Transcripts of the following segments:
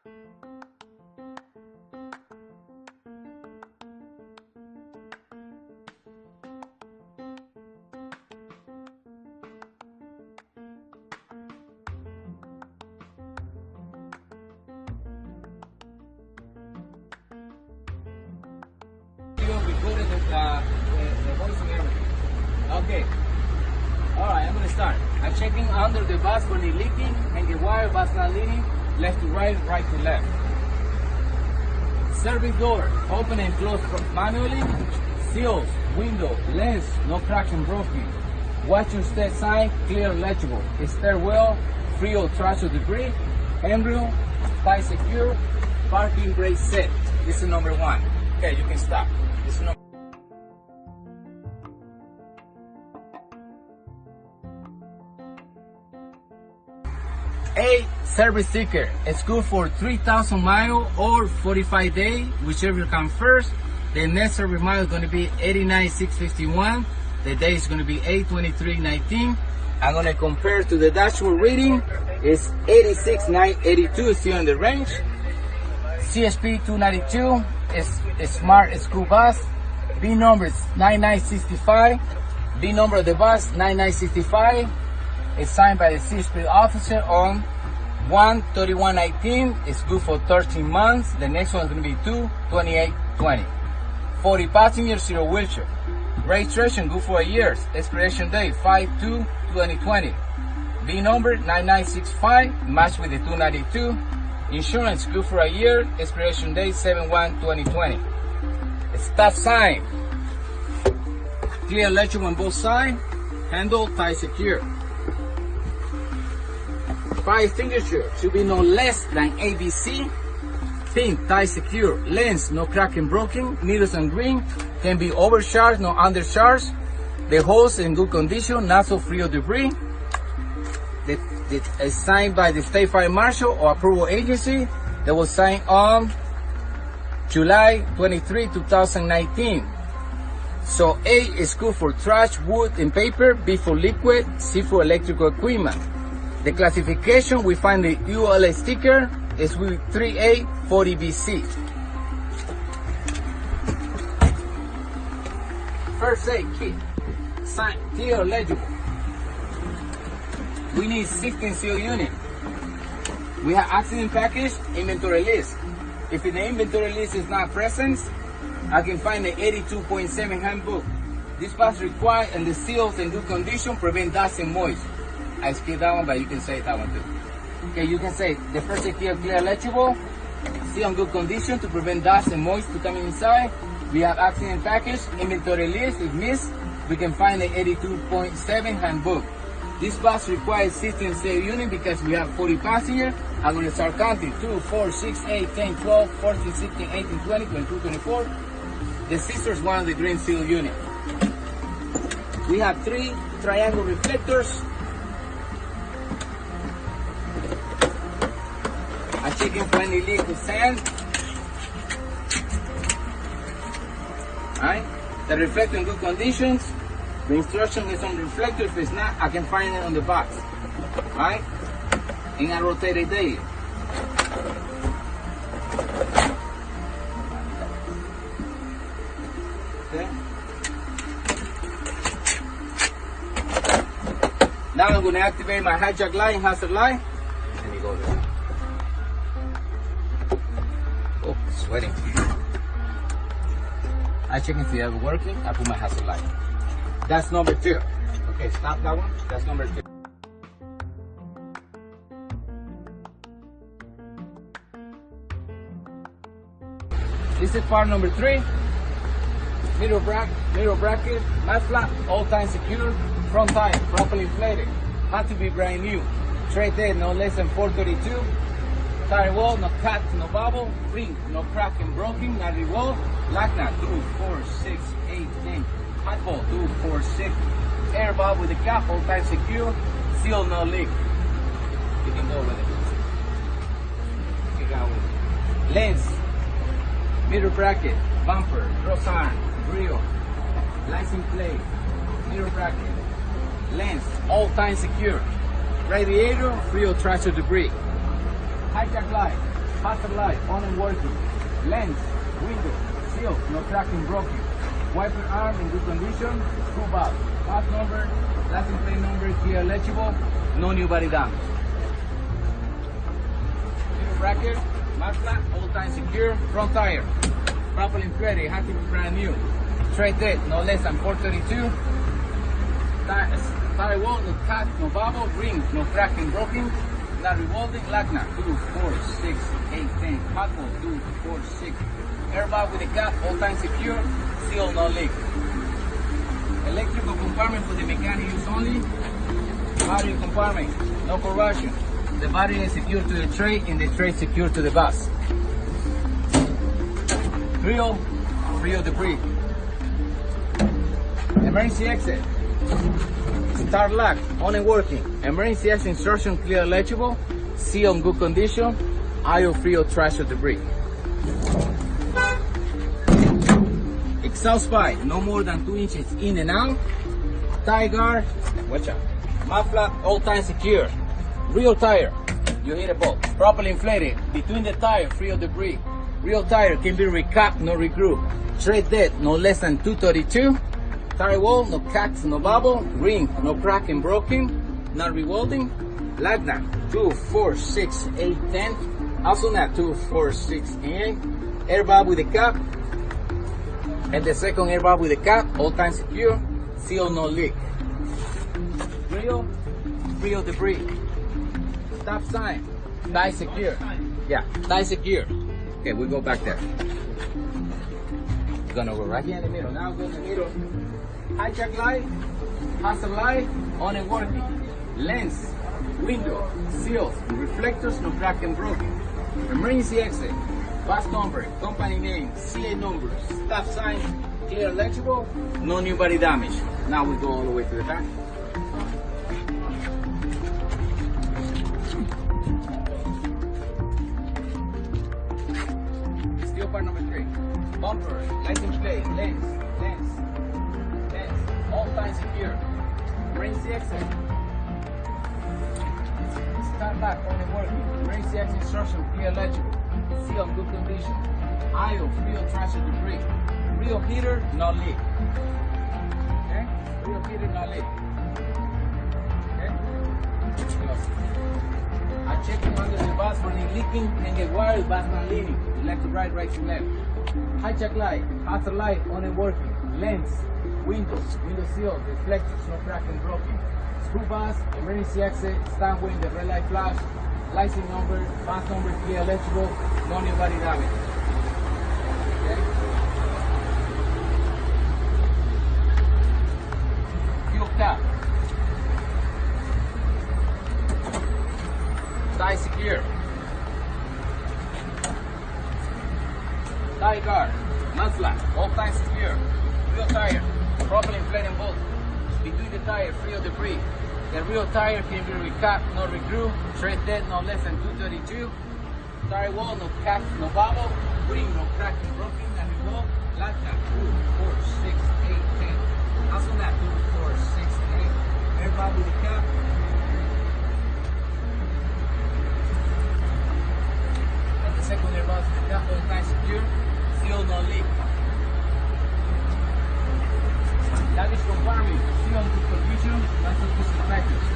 Recorded the voice and everything. Okay. Alright, I'm gonna start. I'm checking under the bus for the leaking and the wire bus not leaking, left to right, right to left. Service door, open and close manually. Seals, window, lens, no cracks and broken. Watch your step sign, clear legible. Stairwell, free of trash or debris. Embryo, tie secure. Parking brake set. This is number 1. Okay, you can stop. This is number A, service sticker. It's good for 3,000 miles or 45 days, whichever comes first. The next service mile is going to be 89,651. The day is going to be 823.19. I'm going to compare to the dashboard reading. It's 86,982, still in the range. CSP 292 is a smart school bus. B number is 9965. B number of the bus 9965. It's signed by the CSP officer on 1/31/19. It's good for 13 months. The next one is going to be 2/28/20. 40 passengers, 0 wheelchair. Registration good for a year. Expiration date 5/2/2020. B number 9965. Matched with the 292. Insurance good for a year. Expiration date 7/1/2020. Stop sign. Clear electrical on both sides. Handle tie secure. Fire extinguisher should be no less than ABC. Pin tie secure. Lens no crack and broken. Needles and green. Can be overcharged, no undercharged. The hose in good condition, not so free of debris. It's signed by the State Fire Marshal or approval agency. That was signed on July 23, 2019. So A is good for trash, wood, and paper. B for liquid. C for electrical equipment. The classification, we find the ULA sticker is with 3A 40BC. First aid kit. Sign, clear, legible. We need 16 seal unit. We have accident package, inventory list. If the inventory list is not present, I can find the 82.7 handbook. This bus required and the seals in good condition, prevent dust and moist. I skipped that one, but you can say that one too. Okay, you can say the first aid kit, clear, legible. Seal in good condition to prevent dust and moist to come inside. We have accident package, inventory list. If missed, we can find the 82.7 handbook. This bus requires 16 seal unit because we have 40 passengers. I'm going to start counting. 2, 4, 6, 8, 10, 12, 14, 16, 18, 20, 22, 24. The sisters one of the green seal unit. We have 3 triangle reflectors. I'm checking for any leak with sand. Alright, the reflector in good conditions. The instruction is on the reflector. If it's not, I can find it on the box. Alright? And I rotate it daily. Okay. Now I'm going to activate my hijack light and hazard light. Let me go there. Oh, sweating. I check if it's working. I put my hazard light. That's number 2. Okay, stop that one. That's number 2. This is part number 3. Middle bracket, mat flap, all time secure, front tire properly inflated. Had to be brand new. Tread dead no less than 432. Tire wall, no cut, no bubble. Ring, no crack and broken, not revolved. Lock nut, 2, 4, 6, 8, 10. Hot ball, 2, 4, 6. Air valve with the cap, all time secure. Seal, no leak. You can go with it. Kick out with it. Lens, mirror bracket, bumper, cross arm, grill, license plate, mirror bracket, lens, all time secure. Radiator, free of trash or debris. Hijack light, hazard light, on and working. Lens, window, seal, no cracking, broken. Wiper arm in good condition, screw valve. Pass number, license plate number, clear legible, no new body damage. Middle bracket, matte flat, all time secure. Front tire, properly inflated, had to be brand new. Tread depth, no less than 432. Tire wall, no cut, no bubble, ring, no cracking, broken. Not revolving, lagna, 2, 4, 6, 8, 10. Hot hole, 2, 4, 6. Airbag with a cap, all time secure. Seal, no leak. Electrical compartment for the mechanic use only. Battery compartment, no corrosion. The battery is secured to the tray and the tray secured to the bus. Grill, free of debris. Emergency exit. Start lock, on and working. Emergency exit instruction clear legible. Seal in good condition. Aisle free of trash or debris. Exhaust pipe, no more than 2 inches in and out. Tie guard, watch out. Matte flat, all time secure. Real tire, you hit a ball. Properly inflated, between the tire, free of debris. Real tire can be recapped, no regroup. Tread depth, no less than 232. Tire wall, no cracks, no bubble. Ring, no cracking, broken. Not rewelding. Lagna, 2, 4, 6, 8, 10. Also not 2, 4, 6, 8. Airbag with a cap. And the second airbag with a cap, all time secure. Seal, no leak. Grill, free of debris. Stop sign, tie secure. Yeah, tie secure. Okay, we go back there. We're gonna go right here in the middle. Now go in the middle. Hijack light, hazard light, on and working. Lens, window, seals, reflectors, no crack and broken. Emergency exit, bus number, company name, CA numbers, stop sign, clear legible, no new body damage. Now we go all the way to the back. Steel part number 3. Bumper, license plate, lens, all time secure. Emergency exit. Start back, on and working. Emergency exit instruction, clear legible. Seal in good condition. Aisle, free of trash and debris. Real heater, no leak. Okay? Real heater, no leak. Okay? I'm checking under the bus for any leaking and get wired, bus not leaning. Left to right, right to left. Hijack light, hazard light, on and working. Lens, windows, window seals, reflectors, no crack and broken. Screw bus, emergency exit, stand wing, the red light flash, license number, bus number, clear legible, no new body damage. Okay? Fuel cap. Tie secure. Tie guard, mud flat, all time secure. Real tire, properly inflated bolt. Between the tire, free of debris. The real tire can be recapped, no regrew. Tread depth, no less than 232. Tire wall, no cap, no bubble. Ring, no crack, no broken, and revolve. Like that, 2, 4, 6, 8, 10. Also that, 2, 4, 6, 8. Airbag with the cap. And the second airbag with the cap, all time secure. Seal, no leak. Luggage compartment, seal in good condition, not to push the package.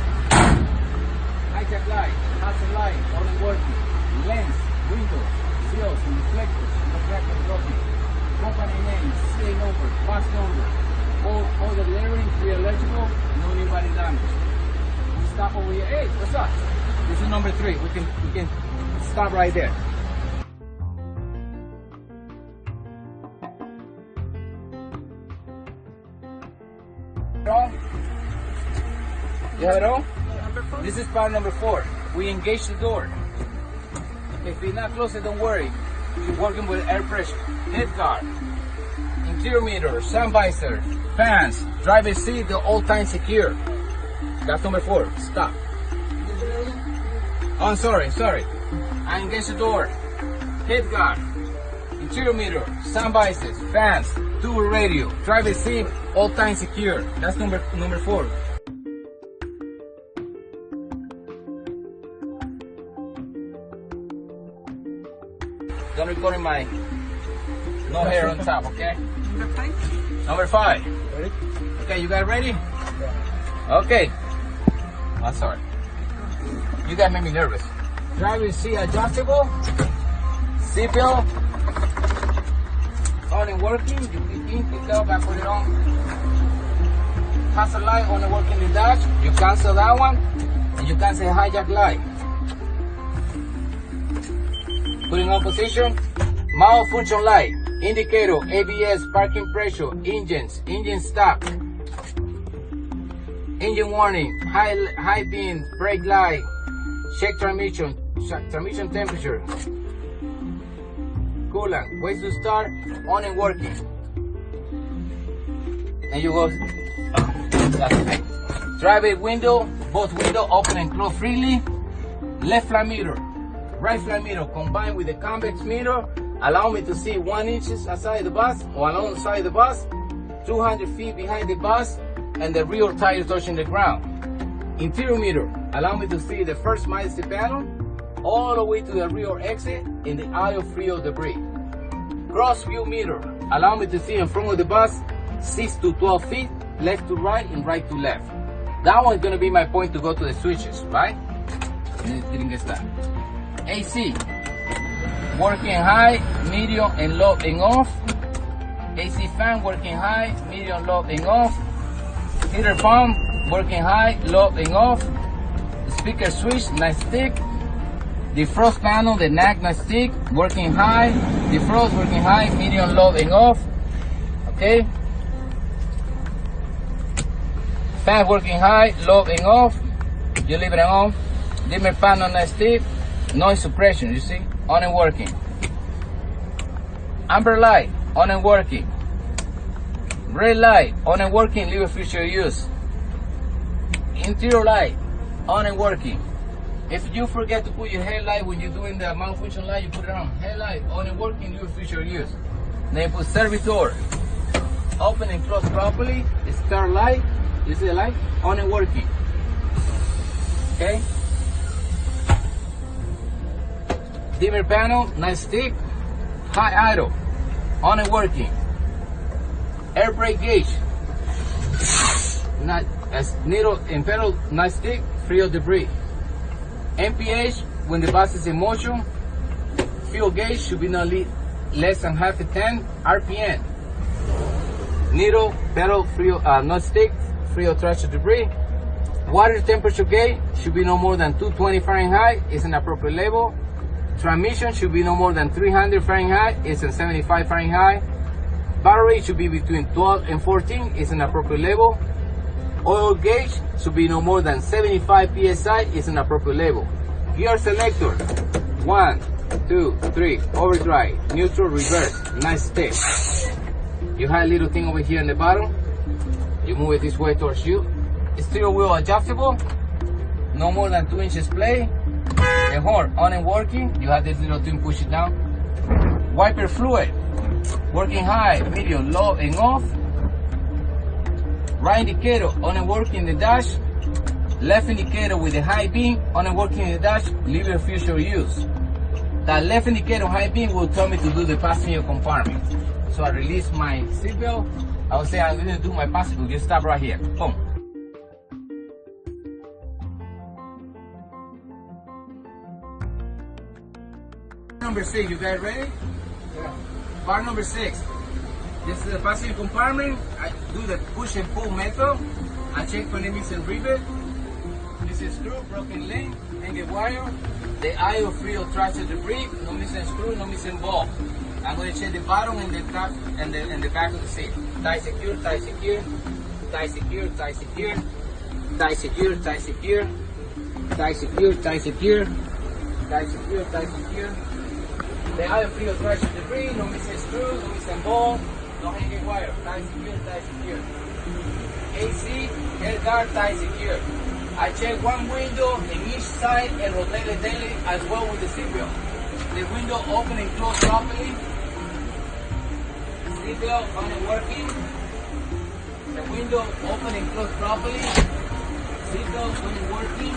Hijack light, hazard light, all in working. Lens, windows, seals, and reflectors, no crack and broken. Company name, CA number, bus number. All the lettering, clear legible, no new body damage. We stop over here. Hey, what's up? This is number 3. We can stop right there. You have it all? This is part number 4. We engage the door. If it's not closed, don't worry. You're working with air pressure. Head guard, interior mirror, sun visor, fans, driver's seat, the all time secure. That's number 4. Stop. Oh, I'm sorry. I engage the door. Head guard, interior mirror, sun visors, fans, dual radio, driver's seat, all time secure. That's number 4. Don't record my no hair on top, okay? Number 5. Number 5. Ready? Okay, you guys ready? Yeah. Okay. I'm sorry. You guys made me nervous. Driver's seat adjustable. Seatbelt on and working. You click in, click out, back put it on. Hazard light on and working the dash. You cancel that one. And you cancel hijack light. Putting on position. Malfunction light. Indicator, ABS, parking pressure, engines, engine stop. Engine warning, high beam, brake light, check transmission temperature, coolant, ways to start, on and working. And you go, drive window, both window open and close freely, left flat mirror, right flat mirror combined with the convex mirror, allow me to see 1 inch outside the bus or along the side of the bus, 200 feet behind the bus, and the rear tire touching the ground. Interior mirror, allow me to see the first milestone panel all the way to the rear exit in the aisle free of debris. Cross view mirror, allow me to see in front of the bus 6 to 12 feet, left to right and right to left. That one's gonna be my point to go to the switches, right? Didn't get that. AC, working high, medium and low and off. AC fan working high, medium, low and off. Heater pump working high, low and off. Speaker switch, nice stick. Defrost panel, the nag nice stick, working high. Defrost working high, medium, low and off. Okay. Fan working high, low and off. You leave it on. Dimmer panel nice stick. Noise suppression, you see, on and working. Amber light, on and working. Red light, on and working, leave future use. Interior light, on and working. If you forget to put your headlight when you're doing the malfunction light, you put it on. Headlight, on and working, leave future use. Then you put servitor, open and close properly. Start light, you see the light, on and working. Okay. Dimmer panel, nice stick. High idle, on and working. Air brake gauge, not as needle and pedal, nice stick, free of debris. MPH, when the bus is in motion. Fuel gauge should be not less than half a 10 RPM. Needle, pedal, free of, not stick, free of trash or debris. Water temperature gauge should be no more than 220 Fahrenheit, is an appropriate level. Transmission should be no more than 300 Fahrenheit, it's a 75 Fahrenheit. Battery should be between 12 and 14, it's an appropriate level. Oil gauge should be no more than 75 PSI, it's an appropriate level. Gear selector, 1, 2, 3, overdrive, neutral, reverse, nice stick. You have a little thing over here in the bottom, you move it this way towards you. Steering wheel adjustable, no more than 2 inches play. The horn on and working, you have this little thing, push it down. Wiper fluid, working high, medium, low and off. Right indicator on and working the dash. Left indicator with the high beam on and working the dash, leave it future use. That left indicator high beam will tell me to do the passenger compartment. So I release my seatbelt. I will say I'm going to do my passenger, just stop right here, boom. Number 6, you guys ready? Yeah. Part number 6. This is the passenger compartment. I do the push and pull method. I check for any missing rivet. This is screw, broken link, hanging wire. The aisle free of trash and debris. No missing screw, no missing ball. I'm going to check the bottom and the top and the back of the seat. Tie secure, tie secure, tie secure, tie secure, tie secure, tie secure, tie secure, tie secure, tie secure, tie secure. The aisle free of trash and debris, no missing screw, no missing ball, no hanging wire. Tie secure, tie secure. AC, air guard, tie secure. I check one window in each side and rotate it daily as well with the seatbelt. The window open and close properly. Seatbelt on and working. The window open and close properly. Seatbelt on and working.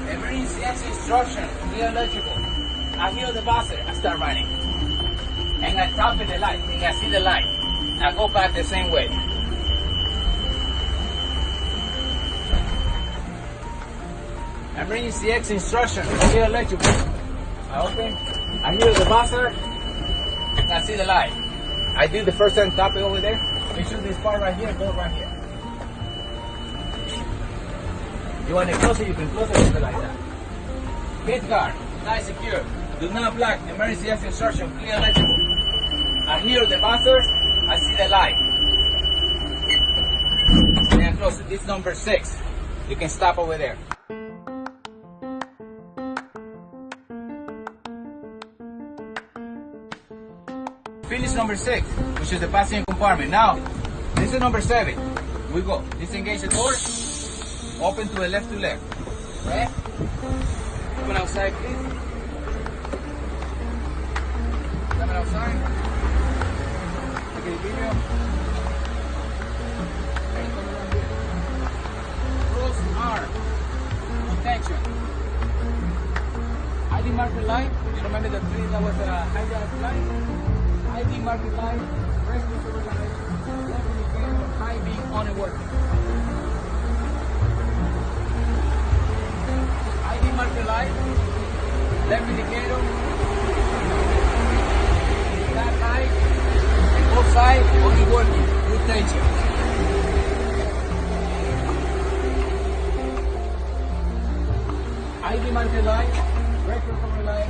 Emergency exit instruction, clear electrical. I hear the buzzer, I start running. And I tap in the light, and I see the light. I go back the same way. Emergency exit instruction, I hear electrical. I open, I hear the buzzer, and I see the light. I did the first time tap it over there. Make sure this part right here, go right here. You want to close it, you can close it just like that. Gate guard, light secure. Do not block, emergency exit instruction, clear electrical. I hear the buzzer, I see the light. And I close it. This is number 6. You can stop over there. Finish number 6, which is the passenger compartment. Now, this is number 7. We go. Disengage the door. Open to the left to left. Okay? Open outside, please. Coming outside. Take a video. Okay, come around here. Rules are attention. ID marker light. You remember the three that was a hijack light? ID marker light, rest control light, left indicator, high beam on and working. ID marker light, left indicator, that light, and both sides only working. Good tension. ID marker light, rest control light,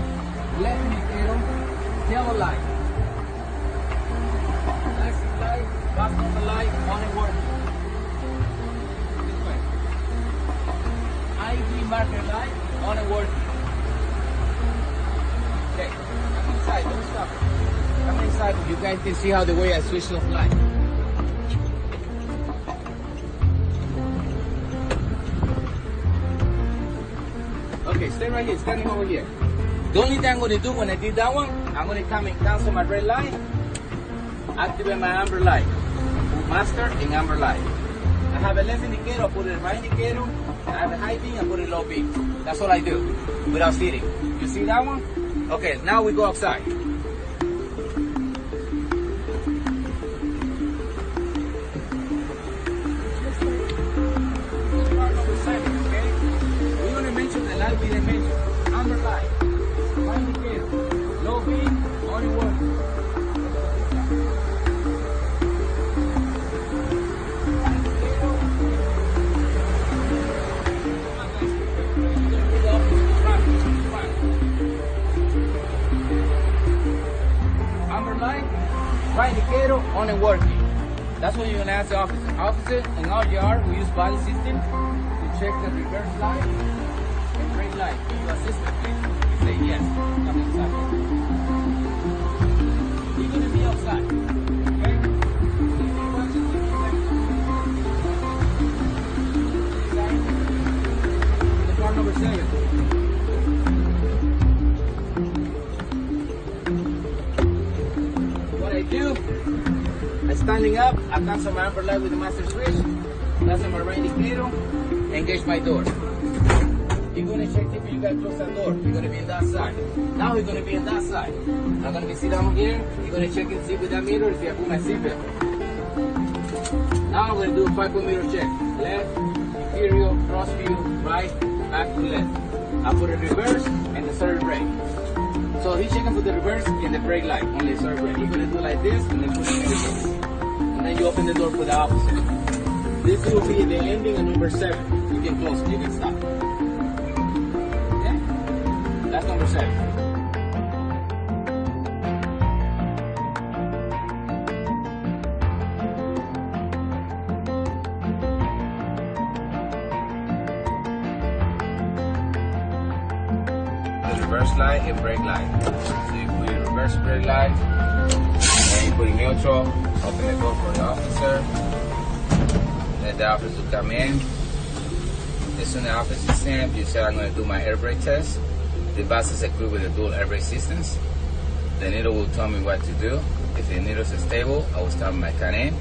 left indicator, yellow light. Back on the light, on and working. This way. ID marker light, on and working. Okay, come inside, don't stop. Come inside, you guys can see how the way I switch off light. Okay, stay right here, standing over here. The only thing I'm going to do when I did that one, I'm going to come and cancel my red light. Activate my amber light, master and amber light. I have a left indicator, I put it right indicator. I have a high beam, I put it low beam. That's what I do without sitting. You see that one? Okay, now we go outside. We're going to mention the light we didn't mention. Amber light, right indicator, low beam, only working. Right indicator on and working. That's what you're gonna ask the officer. Officer, in our yard we use body system to check the reverse light and brake light. Can you assist me, please? You say yes. Come inside. You're gonna be outside. Okay? The car number 7. I'm standing up, I cancel my amber light with the master switch, cancel my right indicator, engage my door. You're going to check if you got to close that door. You're going to be in that side. Now you're going to be in that side. I'm going to be sitting down here. You're going to check and see with that meter if I put my seatbelt. Now I'm going to do a 5-point meter check. Left, interior, cross view, right, back to left. I put a reverse and the third brake. So he's checking for the reverse and the brake light, only the third brake. You're going to do like this and then put it in reverse. And then you open the door for the opposite. This will be the ending of number 7. You can close it, you can stop. Okay? That's number 7. Reverse light and brake light. So you put your reverse brake light, and you put in neutral, open the door for the officer, let the officer come in. As soon as the officer is in, you say I'm going to do my air brake test. The bus is equipped with a dual air brake systems. The needle will tell me what to do. If the needle is stable, I will start with my cut in.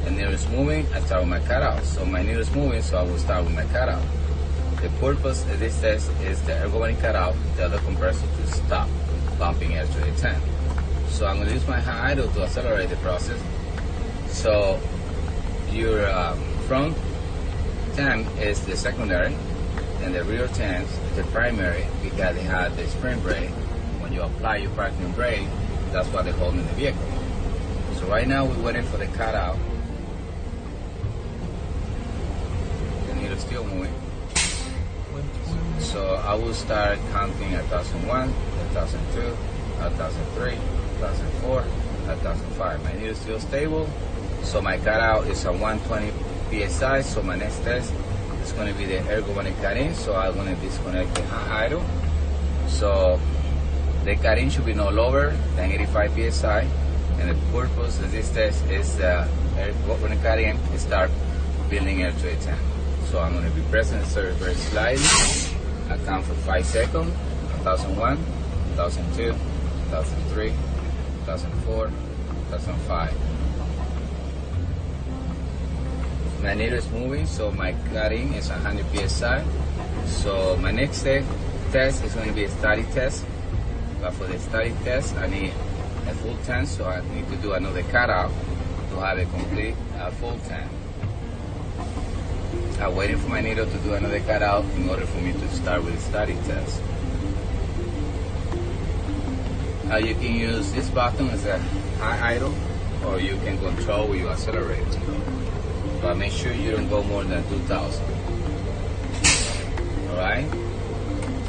The needle is moving, I start with my cut out. So my needle is moving, so I will start with my cut out. The purpose of this test is the ergonomic cutout, the other compressor to stop. pumping air to the tank. So I'm going to use my high idle to accelerate the process. So your front tank is the secondary, and the rear tank is the primary, because they have the spring brake. When you apply your parking brake, that's what they hold in the vehicle. So right now we're waiting for the cutout. The needle is still moving. So I will start counting at 1001, 1002, 1003, 1004, 1005. My needle is still stable. So my cutout is at 120 psi. So my next test is going to be the ergonic cut-in. So I'm going to disconnect the high idle. So the cut-in should be no lower than 85 psi. And the purpose of this test is ergonic cut-in start building air to the tank. So I'm going to be pressing the servo very slightly. I count for 5 seconds. 1001, 1002, 1003, 1004, 1005. My needle is moving, so my cutting is 100 psi. So my next test is going to be a static test. But for the static test, I need a full tank, so I need to do another cutout to have a complete full tank. I'm waiting for my needle to do another cutout in order for me to start with the static test. You can use this button as a high idle, or you can control where you accelerate. But make sure you don't go more than 2,000. Alright?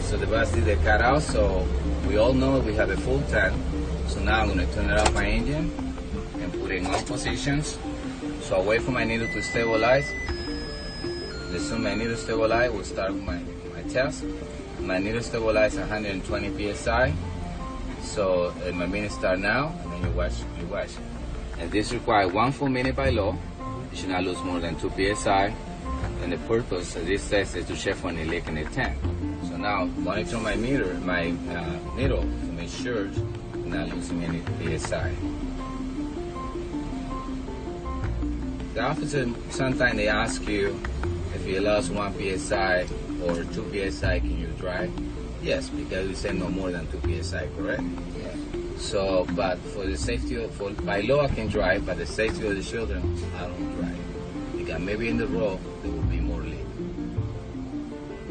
So the bus did the cutout, so we all know we have a full tank. So now I'm going to turn it off my engine and put it in all positions. So I wait for my needle to stabilize. As soon as my needle stabilize, we'll start with my test. My needle stabilize 120 psi. So my minute start now, and then you watch. And this requires 1 full minute by law. You should not lose more than 2 psi. And the purpose of this test is to check for any leak in the tank. So now monitor my needle to make sure I'm not losing any psi. The officer sometimes they ask you, if you lost 1 psi or 2 psi, can you drive? Yes, because we say no more than 2 psi, correct? Yeah. So, but for the safety by law I can drive, but the safety of the children, I don't drive. Because maybe in the road there will be more leak.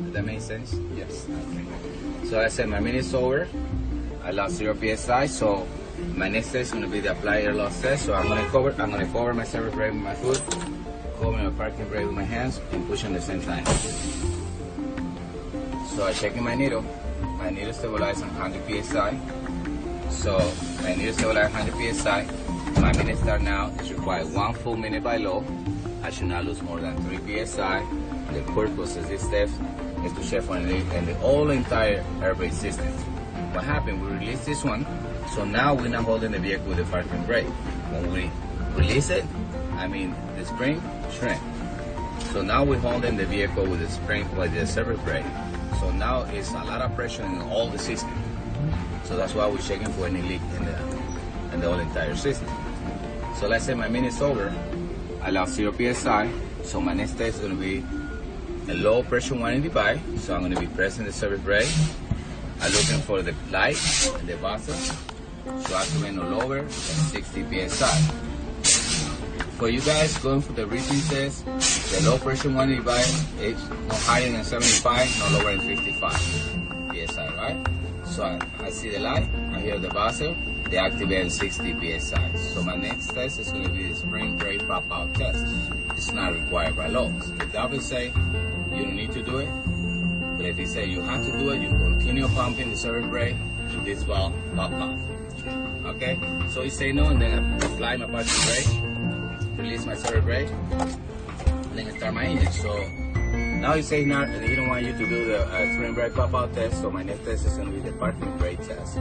Does that make sense? Yes. Okay. So I said my minute's over. I lost 0 psi, so my next test is going to be the apply air loss test. So I'm going to cover my servo brake with my foot, cover my parking brake with my hands, and push at the same time. So I'm checking my needle. My needle stabilized on 100 psi. So my needle stabilized 100 psi. My minute start now is required 1 full minute by law. I should not lose more than 3 psi. The purpose of this test is to check for any leak in the whole entire air brake system. What happened? We released this one, so now we're not holding the vehicle with the parking brake. When we release it, the spring shrink. So now we're holding the vehicle with the spring, with the servo brake. So now it's a lot of pressure in all the system. So that's why we're checking for any leak in the whole entire system. So let's say my minute's over. I lost 0 psi. So my next test is going to be a low pressure 185. So I'm going to be pressing the servo brake. I'm looking for the light and the buzzer. So I can no lower than 60 psi. For you guys going for the reading test, the low pressure 185 is no higher than 75, no lower than 55 psi, right? So I see the light, I hear the buzzer, they activate 60 psi. So my next test is going to be the spring brake pop-out test. It's not required by law. If the officer say you don't need to do it, but if he say you have to do it, you continue pumping the servo brake, and this valve pop out. Okay? So you say no, and then I apply my parking brake, release my servo brake, and then I start my engine. So now you say not, he don't want you to do the spring brake pop-out test, so my next test is going to be the parking brake test.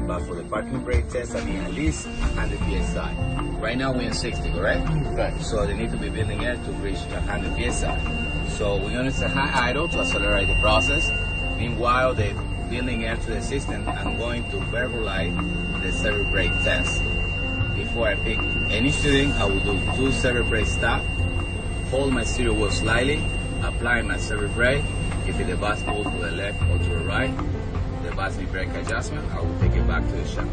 But for the parking brake test, I need at least 100 psi. Right now we're in 60, correct? Right. So they need to be building air to reach 100 psi. So we're going to set high idle to accelerate the process. Meanwhile, the building air to the system, I'm going to verbalize the servo brake test. Before I pick any student, I will do 2 servo brake stop, hold my steering wheel slightly, apply my servo brake. If the bus moves to the left or to the right, the bus brake adjustment, I will take it back to the shop.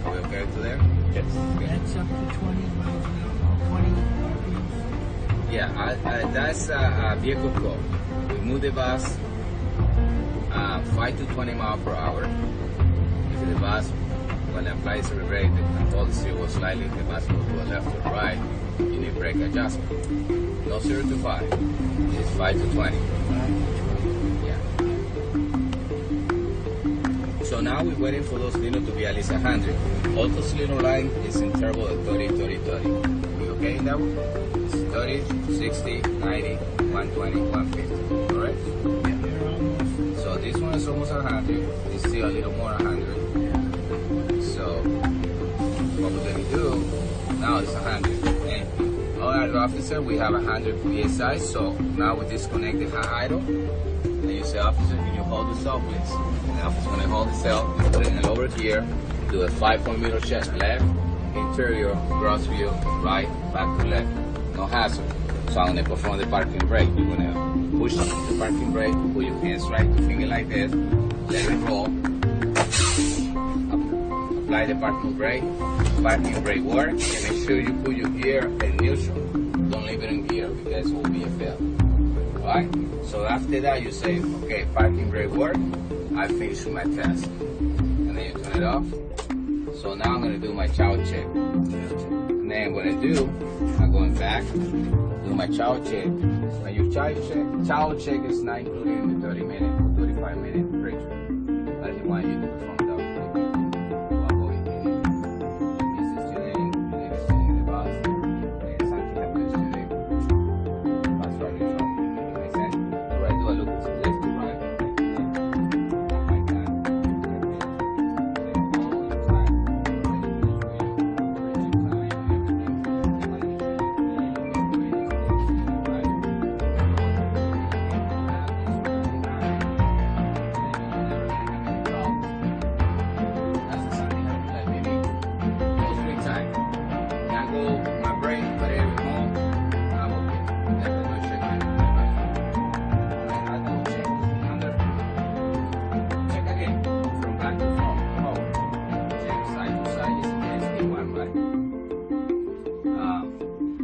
Are we okay to there? Yes. That's up to 20 miles an hour, 20 RPMs. Yeah, that's a vehicle code. We move the bus 5 to 20 miles per hour. If the bus, when it applies the brake, the policy will slightly, the bus will go left or right, you need brake adjustment. No 0 to 5, it's 5 to 20. Yeah. So now we're waiting for those little to be at least 100. All those little lines is interval of 30, 30, 30. We okay in that one? It's 30, 60, 90, 120, 150. Correct? Yeah, they're almost. So this one is almost 100. It's still a little more 100. So what we're gonna do now is 100. And on our officer, we have 100 psi. So now we disconnect the high idle. And you say, officer, can you hold the cell, please? And the officer's gonna hold the cell, put it in a lower gear, do a 5-point middle check, left, interior, cross view, right, back to left. No hassle. So I'm gonna perform the parking brake. You're gonna push the parking brake, put your hands right, your finger like this, let it roll. Apply the parking brake. Parking brake work, and make sure you put your gear in neutral. Don't leave it in gear because it will be a fail. Alright? So after that you say, okay, parking brake work, I finished my test. And then you turn it off. So now I'm gonna do my chow check. And then what I do, I'm going back, do my chow check. And your chow check is not included in the 30-minute or 35-minute break. I just want you to perform that.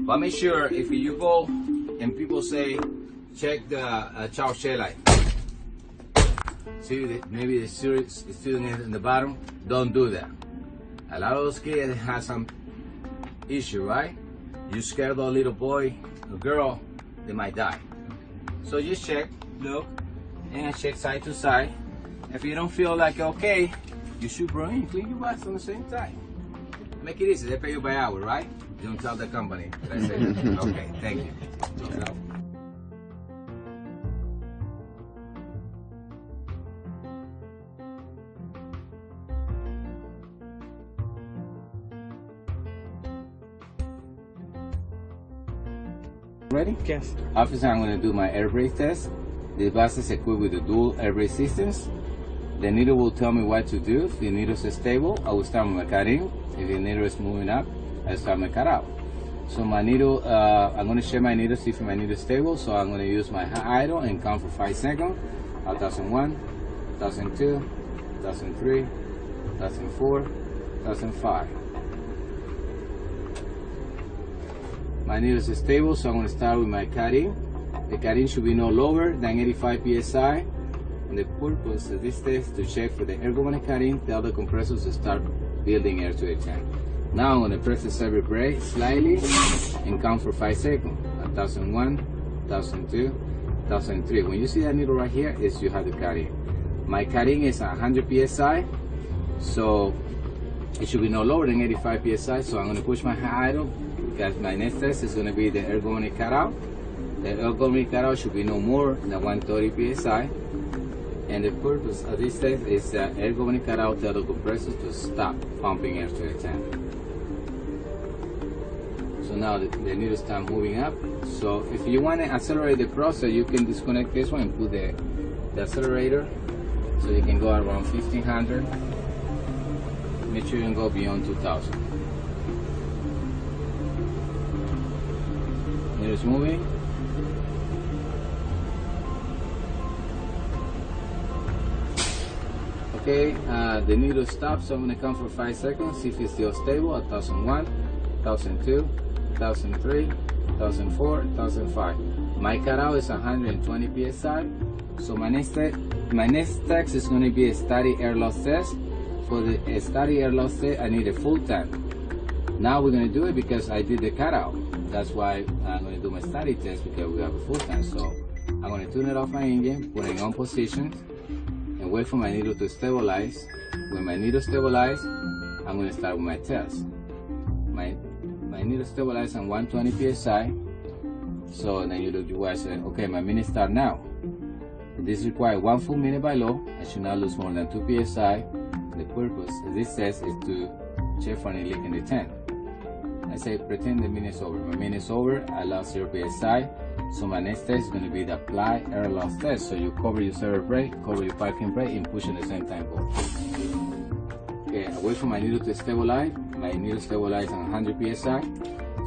But make sure if you go and people say, check the chow shell light. See, maybe the student is in the bottom. Don't do that. A lot of those kids have some issue, right? You scare the little boy or girl, they might die. So just check, look, and check side to side. If you don't feel like okay, you should bring and clean your bus on the same time. Make it easy. They pay you by hour, right? You don't tell the company that I say that. Okay, thank you. Ready? Yes. Officer, I'm going to do my air brake test. The bus is equipped with the dual air brake systems. The needle will tell me what to do. If the needle is stable, I will start my cut in. If the needle is moving up, I start my cut out. So my needle, I'm going to share my needle, see if my needle is stable. So I'm going to use my high idle and count for 5 seconds. 2001, 2002, 2003, 2004, 2005. My needle is stable, so I'm going to start with my cut-in. The cut-in should be no lower than 85 psi. And the purpose of this test is to check for the ergonomic cut-in, tell the compressors to start building air to the tank. Now I'm going to press the servo brake slightly and count for 5 seconds. 1001, 1002, 1003. When you see that needle right here, is you have the cut-in. My cut-in is 100 psi, so it should be no lower than 85 psi. So I'm going to push my high idle because my next test is going to be the ergonomic cutout. The ergonomic cutout should be no more than 130 psi. And the purpose of this test is that ergonomic cutout tell the compressor to stop pumping air to the tank. So now the needle starts moving up. So if you want to accelerate the process, you can disconnect this one and put the accelerator so you can go around 1500. Make sure you don't go beyond 2000. Needle's moving. Okay, the needle stops, so I'm gonna count for 5 seconds, see if it's still stable. 1001, 1002, 1003, 1004, 1005. My cutout is 120 psi. So my next test is gonna be a static air loss test. For the static air loss test, I need a full tank. Now we're gonna do it because I did the cutout. That's why I'm gonna do my static test, because we have a full tank. So I'm gonna tune it off my engine, put it on position, and wait for my needle to stabilize. When my needle stabilizes, I'm going to start with my test. My needle stabilizes on 120 psi. So then you look to where I say, okay, my minute start now. This requires 1 full minute by law. I should not lose more than 2 psi. The purpose of this test is to check for any leak in the tank. I say pretend the minute's over. My minute's over, I lost 0 psi. So my next test is going to be the apply air loss test. So you cover your servo brake, cover your parking brake, and push at the same time both. Okay, I wait for my needle to stabilize. My needle stabilizes on 100 psi.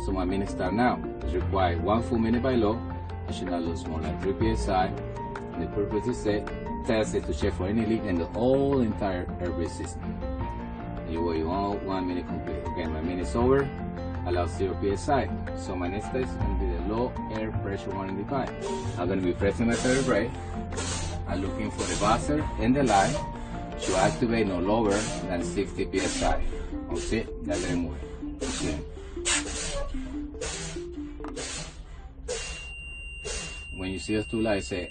So my minute start now. It requires 1 full minute by law. I should not lose more than 3 psi. And the purpose is to test it to check for any leak in the whole entire air brake system. You wait 1 minute complete. Okay, my minute's over. Allow 0 psi. So my next test is going to be the low air pressure warning device. I'm going to be pressing my servo brake. I'm looking for the buzzer and the light to activate no lower than 60 psi. Okay, ya veremos. Okay. When you see those two lights, say,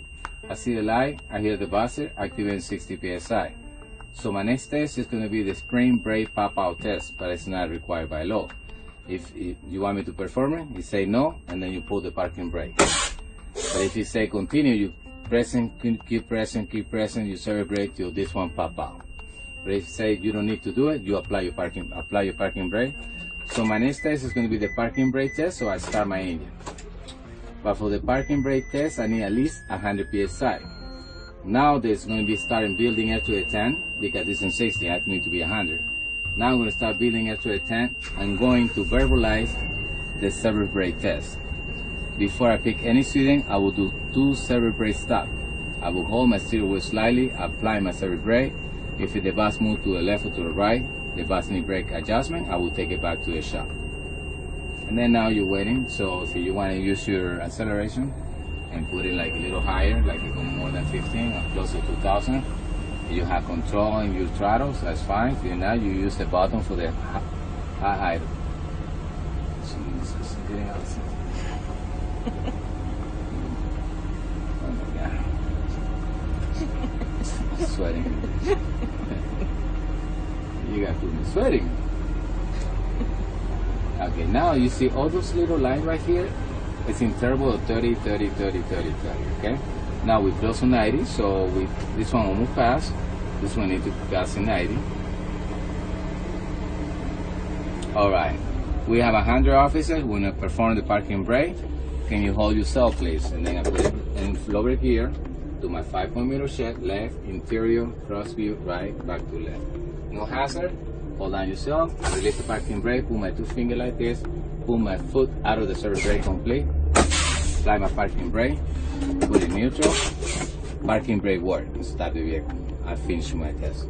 I see the light, I hear the buzzer, activating 60 psi. So my next test is going to be the spring brake pop-out test, but it's not required by law. If you want me to perform it, you say no, and then you pull the parking brake. But if you say continue, you keep pressing, you servo brake till this one pop out. But if you say you don't need to do it, you apply your parking brake. So my next test is going to be the parking brake test, so I start my engine. But for the parking brake test, I need at least 100 psi. Now there's going to be starting building up to a 10, because it's in 60, I need to be 100. Now I'm going to start building up to a 10. I'm going to verbalize the servo brake test. Before I pick any student, I will do 2 servo brake stops. I will hold my steering wheel slightly, apply my servo brake. If the bus moves to the left or to the right, the bus needs brake adjustment, I will take it back to the shop. And then now you're waiting, so if you want to use your acceleration and put it like a little higher, like you go more than 15 or closer to 2,000, you have control in your throttles, that's fine. If you're not, you use the button for the high item. Jesus, getting outside. Oh my God. I'm sweating. You got to be sweating. Okay, now you see all those little lines right here. It's interval of 30, 30, 30, 30, 30, okay? Now we close on 90, so this one almost passed. This one needs to pass in 90. All right, we have 100 officers. We're gonna perform the parking brake. Can you hold yourself, please? And then I put it in over here, do my 5-point middle check, left, interior, cross view, right, back to left. No hazard, hold on yourself, release the parking brake, put my 2 fingers like this, pull my foot out of the servo brake complete, apply my parking brake, put it neutral, parking brake work, start the vehicle. I finished my test.